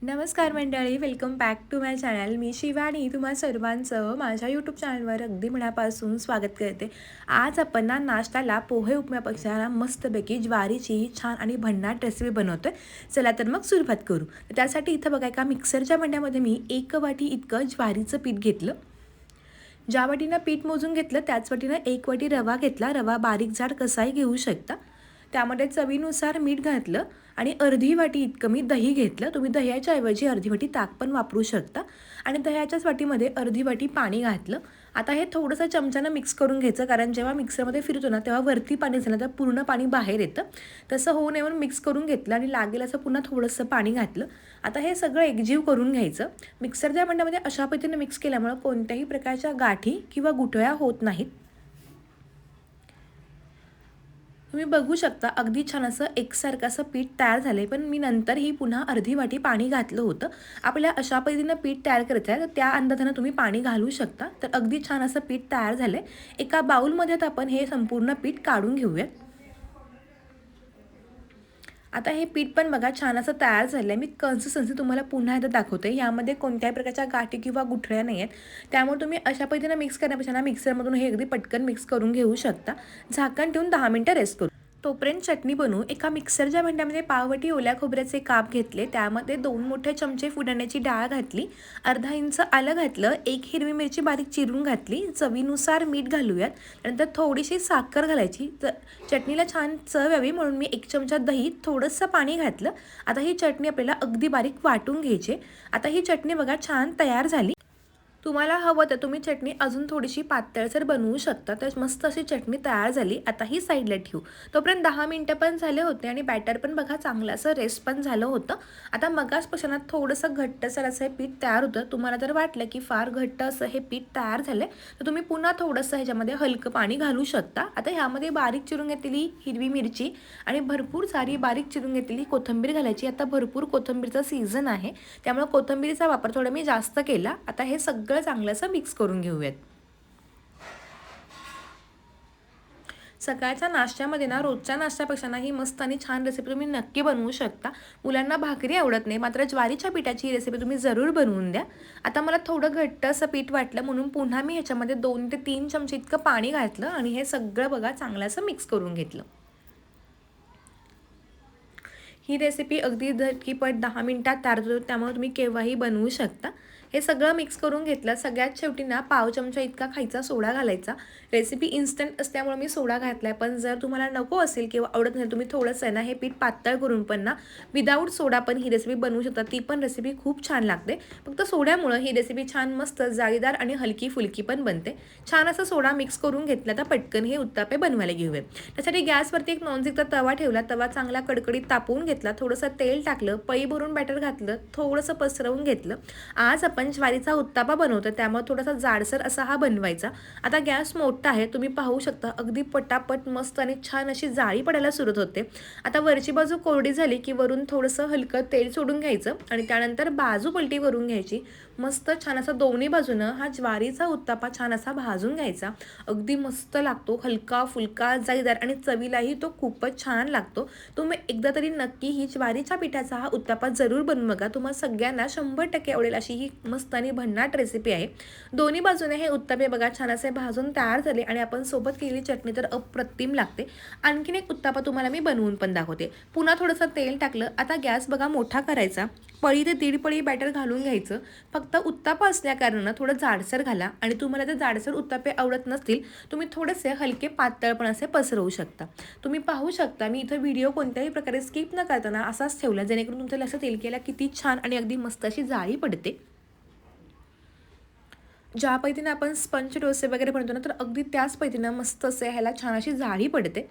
नमस्कार मंडळी, welcome back to my channel. मी शिवानी तुम्हा सर्वांचं माझ्या यूट्यूब चॅनलवर अगदी मनापासून स्वागत करते. आज आपण नाश्त्याला पोहे उपम्यापेक्षा मस्तपैकी ज्वारीची छान आणि भन्नाट रेसिपी बनवतो आहे. चला तर मग सुरुवात करू. तर त्यासाठी इथं बघा एका मिक्सरच्या भांड्यामध्ये मी 1 वाटी इतकं ज्वारीचं पीठ घेतलं. ज्या वाटीनं पीठ मोजून घेतलं त्याच वाटीनं 1 वाटी रवा घेतला. रवा बारीक जाड कसाही घेऊ शकता. त्यामध्ये चवीनुसार मीठ घातलं आणि अर्धी वाटी इतकं मी दही घेतलं. तुम्ही दह्याच्या ऐवजी अर्धी वाटी ताक पण वापरू शकता आणि दह्याच्याच वाटीमध्ये अर्धी वाटी पाणी घातलं. आता हे थोडंसं चमच्यानं मिक्स करून घ्यायचं, कारण जेव्हा मिक्सरमध्ये फिरतो ना तेव्हा वरती पाणी झालं तर पूर्ण पाणी बाहेर येतं. तसं होऊ नये म्हणून मिक्स करून घेतलं आणि लागेल असं पुन्हा थोडंसं पाणी घातलं. आता हे सगळं एकजीव करून घ्यायचं. मिक्सरच्या भांड्यामध्ये अशा पद्धतीने मिक्स केल्यामुळं कोणत्याही प्रकारच्या गाठी किंवा गुठळ्या होत नाहीत. तुम्ही बघू शकता अगदी छान असं एकसारखं असं पीठ तयार झालं आहे. पण मी नंतर ही पुन्हा अर्धी वाटी पाणी घातलं होतं. आपल्याला अशा पद्धतीनं पीठ तयार करायचं आहे तर त्या अंदाजानं तुम्ही पाणी घालू शकता. तर अगदी छान असं पीठ तयार झालं आहे. एका बाउलमध्ये आपण हे संपूर्ण पीठ काढून घेऊयात. आता हे पीठ पण बघा छान असं तयार झालं आहे. मी कन्सिस्टन्सी तुम्हाला पुन्हा एकदा दाखवते. यामध्ये कोणत्याही प्रकारच्या गाठी किंवा गुठळ्या नाही आहेत. त्यामुळे तुम्ही अशा पद्धतीनं मिक्स करण्यापेक्षा मिक्सरमधून हे अगदी पटकन मिक्स करून घेऊ शकता. झाकण ठेवून 10 मिनिटं रेस्ट करू. तोपर्यंत चटणी बनवू. एका मिक्सरच्या भांड्यामध्ये पाववाटी ओल्या खोबऱ्याचे काप घेतले. त्यामध्ये 2 मोठे चमचे फुटाण्याची डाळ घातली. अर्धा इंच आलं घातलं. 1 हिरवी मिरची बारीक चिरून घातली. चवीनुसार मीठ घालूयात. नंतर थोडीशी साखर घालायची. चटणीला छान चव यावी म्हणून मी 1 चमचा दही, थोडंसं पाणी घातलं. आता ही चटणी आपल्याला अगदी बारीक वाटून घ्यायची. आता ही चटणी बघा छान तयार झाली. तुम्हाला हवं तर तुम्ही चटणी अजून थोडीशी पातळसर बनवू शकता. तर मस्त अशी चटणी तयार झाली. आता ही साईडला ठेवू. तोपर्यंत 10 मिनिटं पण झाले होते आणि बॅटर पण बघा चांगलं असं रेस्ट पण झालं होतं. आता मगाचपासून थोडंसं घट्टसर असं हे पीठ तयार होतं. तुम्हाला जर वाटलं की फार घट्ट असं हे पीठ तयार झालं तर तुम्ही पुन्हा थोडंसं ह्याच्यामध्ये हलकं पाणी घालू शकता. आता ह्यामध्ये बारीक चिरून घेतलेली हिरवी मिरची आणि भरपूर सारी बारीक चिरून घेतलेली कोथिंबीर घालायची. आता भरपूर कोथिंबीरचा सीझन आहे त्यामुळे कोथिंबीरीचा वापर थोडा मी जास्त केला. आता हे सगळं चांगलं असं मिक्स करून घेऊयात. सकाळच्या नाश्त्यामध्ये रोजच्या नाश्त्यापेक्षा ही मस्त आणि छान रेसिपी तुम्ही नक्की बनवू शकता. मुलांना भाकरी आवडत नाही, मात्र ज्वारीच्या पिठाची ही रेसिपी तुम्ही जरूर बनवून द्या. आता मला थोडं घट्ट असं पीठ वाटलं म्हणून पुन्हा मी ह्याच्यामध्ये 2 ते 3 चमचे इतकं पाणी घातलं आणि हे सगळं बघा चांगलं असं मिक्स करून घेतलं. ही रेसिपी अगदी झटकीपट 10 मिनिटात तयार होते, त्यामुळे तुम्ही केव्हाही बनवू शकता. हे सगळं मिक्स करून घेतलं. सगळ्यात शेवटी पाव चमचा इतका खायचा सोडा घालायचा. रेसिपी इन्स्टंट असल्यामुळे मी सोडा घातला आहे, पण जर तुम्हाला नको असेल किंवा आवडत नाही तुम्ही थोडंसं हे पीठ पातळ करून पण विदाऊट सोडा पण ही रेसिपी बनवू शकता. ती पण रेसिपी खूप छान लागते. फक्त सोड्यामुळं ही रेसिपी छान मस्त जाळीदार आणि हलकी फुलकी पण बनते. छान असं सोडा मिक्स करून घेतला तर पटकन हे उत्तापे बनवायला घेऊयात. त्यासाठी गॅसवरती एक नॉनस्टिकचा तवा ठेवला. तवा चांगला कडकडीत तापवून घेतला. थोडंसं तेल टाकलं. पळी भरून बॅटर घातलं. थोडंसं पसरवून घेतलं. आज आपण ज्वारीचा उत्तापा बनवतो त्यामुळे थोडासा जाडसर असा हा बनवायचा. आता गॅस मोठा आहे, तुम्ही पाहू शकता अगदी पटापट मस्त आणि छान अशी जाळी पडायला सुरुवात होते. आता वरची बाजू कोरडी झाली की वरून थोडंसं हलकं तेल सोडून घ्यायचं आणि त्यानंतर बाजू पलटी करून घ्यायची. मस्त छान असा दोन्ही बाजूनं हा ज्वारीचा उत्तापा छान असा भाजून घ्यायचा. अगदी मस्त लागतो, हलका फुलका जाळीदार आणि चवीलाही तो खूपच छान लागतो. तुम्ही एकदा तरी नक्की ही ज्वारीच्या पिठाचा हा उत्तापा जरूर बनवून बघा. तुम्हाला सगळ्यांना 100% आवडेल अशी ही मस्त आणि भन्नाट रेसिपी आहे. दोन्ही बाजूने हे उत्तापे बघा छान असे भाजून तयार झाले आणि आपण सोबत केलेली चटणी तर अप्रतिम लागते. आणखीन एक उत्तापा तुम्हाला मी बनवून पण दाखवते. पुन्हा थोडंसं तेल टाकलं. आता गॅस बघा मोठा करायचा. पळी ते 1.5 पळी बॅटर घालून घ्यायचं. फक्त उत्तापा असल्याकारणानं थोडं जाडसर घाला आणि तुम्हाला जर जाडसर उत्तापे आवडत नसतील तुम्ही थोडेसे हलके पातळ पण असे पसरवू शकता. तुम्ही पाहू शकता मी इथं व्हिडिओ कोणत्याही प्रकारे स्किप न करताना असाच ठेवला, जेणेकरून तुमचं लक्ष तेल केला किती छान आणि अगदी मस्त अशी जाळी पडते. ज्या पद्धतीने आपण स्पंज डोसे वगैरे बनवतो तर अगदी त्याच पद्धतीनं मस्त असे ह्याला छान अशी जाळी पडते.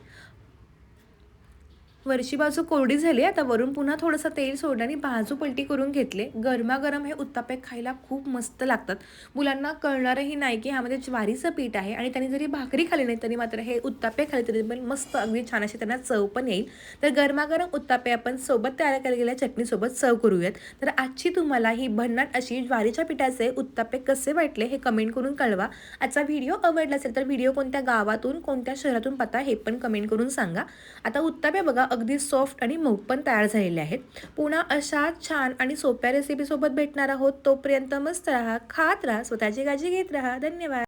वरची बाजू कोरडी झाली. आता वरून पुन्हा थोडंसं तेल सोडलं आणि बाजू पलटी करून घेतले. गरमागरम हे उत्तापे खायला खूप मस्त लागतात. मुलांना कळणारही नाही की ह्यामध्ये ज्वारीचं पीठ आहे आणि त्यांनी जरी भाकरी खाली नाही तरी मात्र हे उत्तापे खाले तरी पण मस्त अगदी छान अशी त्यांना चव पण येईल. तर गरमागरम उत्तापे आपण सोबत तयार केलेल्या चटणीसोबत सर्व करूयात. तर आजची तुम्हाला ही भन्नाट अशी ज्वारीच्या पिठाचे उत्तापे कसे वाटले हे कमेंट करून कळवा. आजचा व्हिडिओ आवडला असेल तर व्हिडिओ कोणत्या गावातून कोणत्या शहरातून पाहता हे पण कमेंट करून सांगा. आता उत्तापे बघा अगदी सॉफ्ट आणि मऊ पण तयार झालेले आहेत. पुन्हा अशा छान आणि सोप्या रेसिपीसोबत भेटणार आहोत. तोपर्यंत मस्त राहा, खात राहा, स्वतःची काळजी घेत राहा. धन्यवाद.